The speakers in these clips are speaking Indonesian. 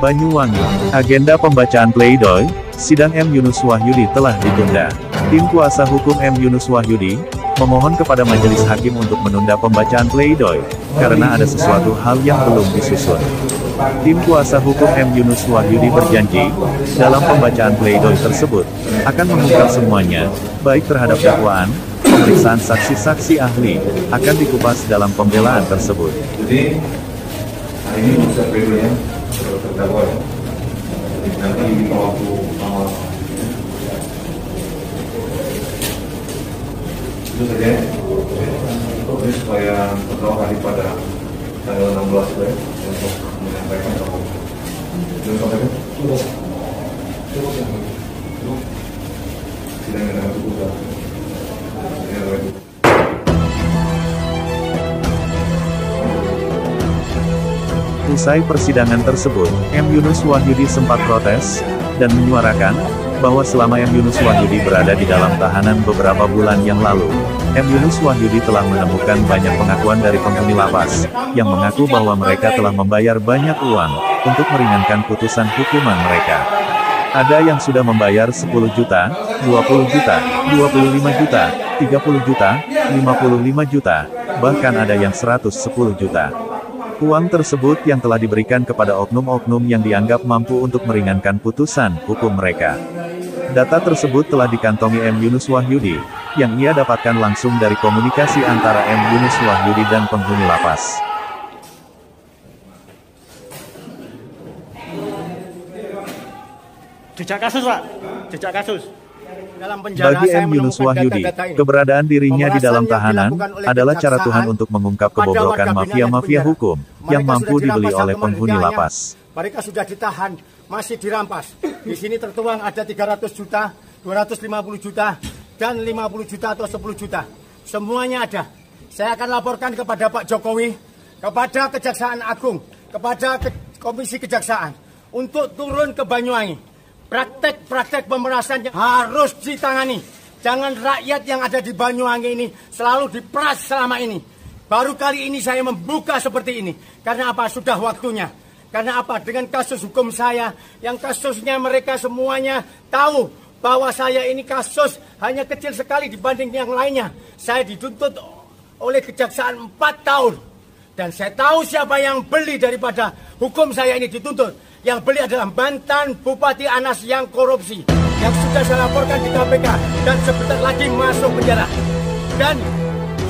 Banyuwangi. Agenda pembacaan pledoi sidang M. Yunus Wahyudi telah ditunda. Tim kuasa hukum M. Yunus Wahyudi memohon kepada majelis hakim untuk menunda pembacaan pledoi karena ada sesuatu hal yang belum disusun. Tim kuasa hukum M. Yunus Wahyudi berjanji dalam pembacaan pledoi tersebut akan mengungkap semuanya, baik terhadap dakwaan, pemeriksaan saksi-saksi ahli akan dikupas dalam pembelaan tersebut. Jadi hari ini bisa pledoi terdakwa ya. Nanti di waktu tanggal itu saja ya. Ini supaya terdakwa hari pada tanggal 16 ya untuk menyampaikan bahwa sudah sampaikan sidang yang cukup. Usai persidangan tersebut, M. Yunus Wahyudi sempat protes dan menyuarakan bahwa selama M. Yunus Wahyudi berada di dalam tahanan beberapa bulan yang lalu, M. Yunus Wahyudi telah menemukan banyak pengakuan dari penghuni lapas yang mengaku bahwa mereka telah membayar banyak uang untuk meringankan putusan hukuman mereka. Ada yang sudah membayar 10 juta, 20 juta, 25 juta, 30 juta, 55 juta, bahkan ada yang 110 juta. Uang tersebut yang telah diberikan kepada oknum-oknum yang dianggap mampu untuk meringankan putusan hukum mereka. Data tersebut telah dikantongi M. Yunus Wahyudi, yang ia dapatkan langsung dari komunikasi antara M. Yunus Wahyudi dan penghuni lapas. Jejak kasus, Pak. Jejak kasus. Dalam penjara, bagi M. Yunus Wahyudi, keberadaan dirinya di dalam tahanan adalah cara Tuhan untuk mengungkap kebobrokan mafia-mafia hukum yang mampu dibeli oleh penghuni lapas. Mereka sudah ditahan, masih dirampas. Di sini tertuang ada 300 juta, 250 juta, dan 50 juta atau 10 juta. Semuanya ada. Saya akan laporkan kepada Pak Jokowi, kepada Kejaksaan Agung, kepada Komisi Kejaksaan, untuk turun ke Banyuwangi. Praktek-praktek pemerasan harus ditangani. Jangan rakyat yang ada di Banyuwangi ini selalu diperas selama ini. Baru kali ini saya membuka seperti ini. Karena apa? Sudah waktunya. Karena apa? Dengan kasus hukum saya, yang kasusnya mereka semuanya tahu bahwa saya ini kasus hanya kecil sekali dibanding yang lainnya. Saya dituntut oleh Kejaksaan 4 tahun. Dan saya tahu siapa yang beli daripada hukum saya ini dituntut. Yang beli adalah mantan Bupati Anas yang korupsi, yang sudah saya laporkan di KPK dan sebentar lagi masuk penjara. Dan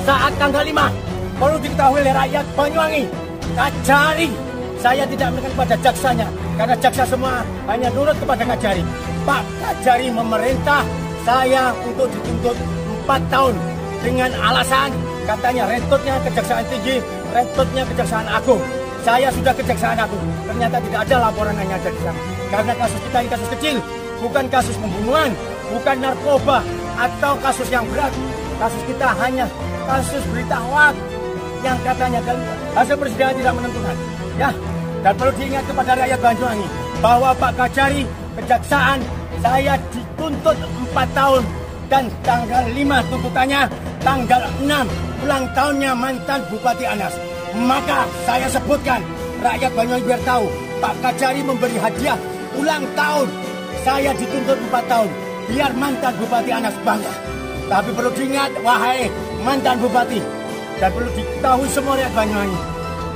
saat tanggal 5 perlu diketahui oleh rakyat Banyuwangi, Kajari, saya tidak memberikan kepada jaksanya, karena jaksa semua hanya nurut kepada Kajari. Pak Kajari memerintah saya untuk dituntut 4 tahun dengan alasan katanya rentutnya Kejaksaan Tinggi, rentutnya Kejaksaan Agung. Saya sudah Kejaksaan Agung, ternyata tidak ada laporan yang ada di sana. Karena kasus kita ini kasus kecil, bukan kasus pembunuhan, bukan narkoba, atau kasus yang berat. Kasus kita hanya kasus berita hoax yang katanya hasil persidangan tidak menentukan. Ya, dan perlu diingat kepada rakyat Banyuwangi bahwa Pak Kajari, Kejaksaan, saya dituntut 4 tahun dan tanggal 5 tuntutannya, tanggal 6 ulang tahunnya mantan Bupati Anas. Maka saya sebutkan, rakyat Banyuwangi biar tahu, Pak Kajari memberi hadiah ulang tahun. Saya dituntut 4 tahun, biar mantan Bupati Anas bangga. Tapi perlu diingat, wahai mantan Bupati, dan perlu diketahui semua rakyat Banyuwangi,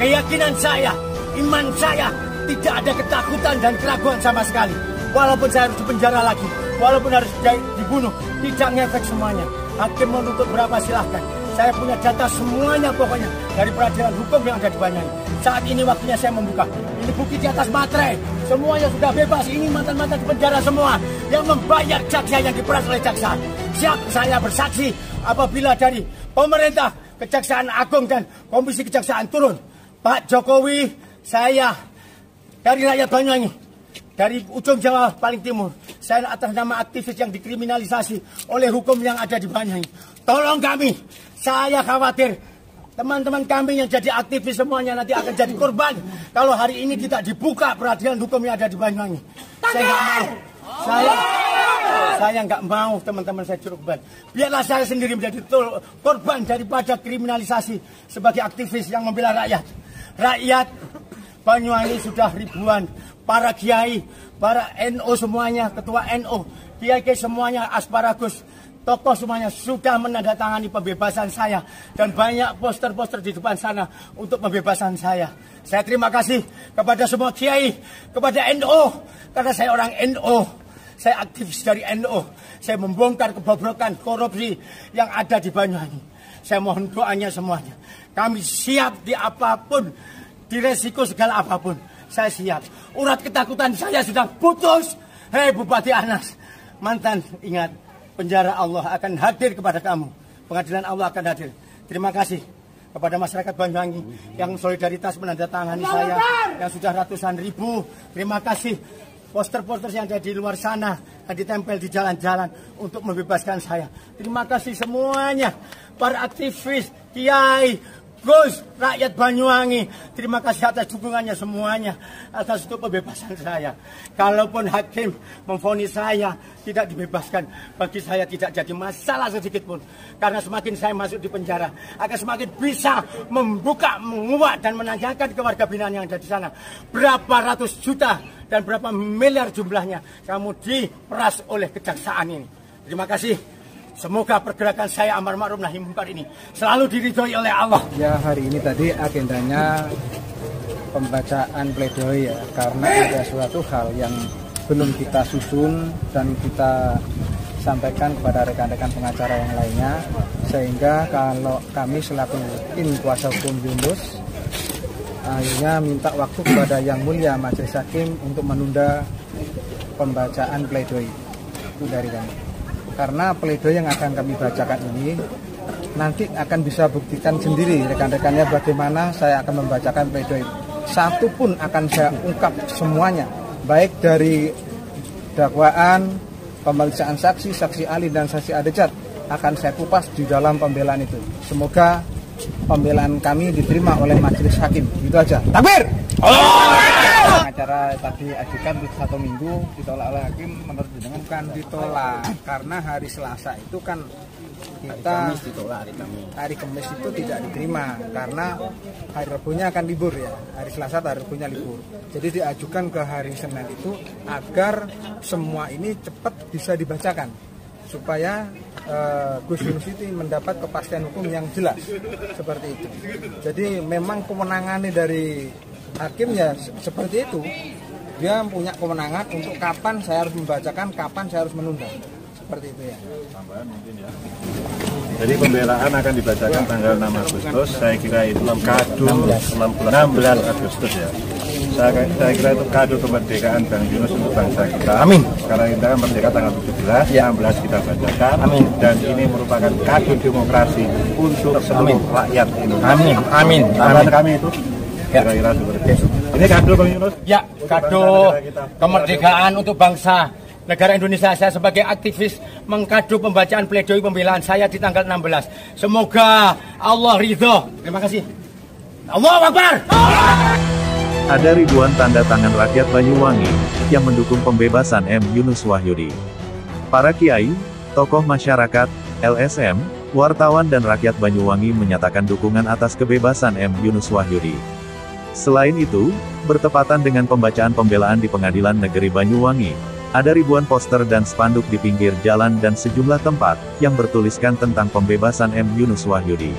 keyakinan saya, iman saya, tidak ada ketakutan dan keraguan sama sekali. Walaupun saya harus dipenjara lagi, walaupun harus dibunuh, tidak ngefek semuanya. Hakim menuntut berapa silahkan. Saya punya data semuanya pokoknya dari peradilan hukum yang ada di Banyuwangi. Saat ini waktunya saya membuka. Ini bukti di atas materai. Semuanya sudah bebas. Ini mantan-mantan di penjara semua yang membayar jaksa yang diperas oleh jaksa. Siap saya bersaksi apabila dari pemerintah, Kejaksaan Agung dan Komisi Kejaksaan turun. Pak Jokowi, saya dari rakyat Banyuwangi, dari ujung Jawa paling timur, saya atas nama aktivis yang dikriminalisasi oleh hukum yang ada di Banyuwangi. Tolong kami. Saya khawatir teman-teman kami yang jadi aktivis semuanya nanti akan jadi korban kalau hari ini tidak dibuka peradilan hukum yang ada di Banyuwangi. Saya nggak mau. Saya nggak mau teman-teman saya korban. Biarlah saya sendiri menjadi korban daripada kriminalisasi sebagai aktivis yang membela rakyat. Rakyat Banyuwangi sudah ribuan para kiai, para NU semuanya, ketua NU, kiai semuanya, asparagus, tokoh semuanya sudah menandatangani pembebasan saya dan banyak poster-poster di depan sana untuk pembebasan saya. Saya terima kasih kepada semua kiai, kepada NU, karena saya orang NU. Saya aktivis dari NU. Saya membongkar kebobrokan korupsi yang ada di Banyuwangi. Saya mohon doanya semuanya. Kami siap di apapun, di resiko segala apapun. Saya siap. Urat ketakutan saya sudah putus. Hei Bupati Anas, mantan, ingat, penjara Allah akan hadir kepada kamu. Pengadilan Allah akan hadir. Terima kasih kepada masyarakat Banyuwangi yang solidaritas menandatangani saya, yang sudah ratusan ribu. Terima kasih. Poster-poster yang ada di luar sana, yang ditempel di jalan-jalan untuk membebaskan saya. Terima kasih semuanya, para aktivis, kiai, Gus, rakyat Banyuwangi. Terima kasih atas dukungannya semuanya, atas untuk pembebasan saya. Kalaupun hakim memvonis saya tidak dibebaskan, bagi saya tidak jadi masalah sedikit pun. Karena semakin saya masuk di penjara, akan semakin bisa membuka, menguak, dan menanyakan ke warga binaan yang ada di sana. Berapa ratus juta dan berapa miliar jumlahnya kamu diperas oleh kejaksaan ini. Terima kasih. Semoga pergerakan saya amar ma'ruf nahi munkar ini selalu diridhoi oleh Allah. Ya, hari ini tadi agendanya pembacaan pledoi ya, karena ada suatu hal yang belum kita susun dan kita sampaikan kepada rekan-rekan pengacara yang lainnya, sehingga kalau kami selaku tim kuasa hukum Yunus akhirnya minta waktu kepada Yang Mulia Majelis Hakim untuk menunda pembacaan pledoi itu dari kami. Karena pledoi yang akan kami bacakan ini nanti akan bisa buktikan sendiri rekan-rekannya bagaimana saya akan membacakan pledoi. Satu pun akan saya ungkap semuanya, baik dari dakwaan, pemeriksaan saksi, saksi ahli, dan saksi adejat akan saya kupas di dalam pembelaan itu. Semoga pembelaan kami diterima oleh majelis hakim. Itu aja. Takbir! Acara tadi ajukan untuk 1 minggu ditolak oleh hakim, menurut jenengan kan ditolak karena hari Selasa itu kan kita hari Kamis itu tidak diterima karena hari Rabunya akan libur ya, hari Selasa hari Rabunya libur. Jadi diajukan ke hari Senin itu agar semua ini cepat bisa dibacakan supaya Gus Yunus itu mendapat kepastian hukum yang jelas seperti itu. Jadi memang kewenangannya dari hakim ya seperti itu, dia punya kewenangan untuk kapan saya harus membacakan, kapan saya harus menunda, seperti itu ya. Tambahan mungkin ya. Jadi pembelaan akan dibacakan tanggal 6 Agustus, saya kira itu kado 16 Agustus ya. Saya kira itu kado kemerdekaan Bang Yunus untuk bangsa kita. Amin. Sekarang kita kan merdeka tanggal 17, ya. 16 kita bacakan. Amin. Dan ini merupakan kado demokrasi untuk seluruh rakyat Indonesia. Amin. Amin. Amin. Kami itu kira-kira seperti itu. Ini kado Bang Yunus? Ya, kado kemerdekaan untuk bangsa negara Indonesia. Saya sebagai aktivis mengkado pembacaan pledoi pembelaan saya di tanggal 16. Semoga Allah ridho. Terima kasih. Allahu Akbar. Ada ribuan tanda tangan rakyat Banyuwangi yang mendukung pembebasan M. Yunus Wahyudi. Para kiai, tokoh masyarakat, LSM, wartawan dan rakyat Banyuwangi menyatakan dukungan atas kebebasan M. Yunus Wahyudi. Selain itu, bertepatan dengan pembacaan pembelaan di Pengadilan Negeri Banyuwangi, ada ribuan poster dan spanduk di pinggir jalan dan sejumlah tempat yang bertuliskan tentang pembebasan M. Yunus Wahyudi.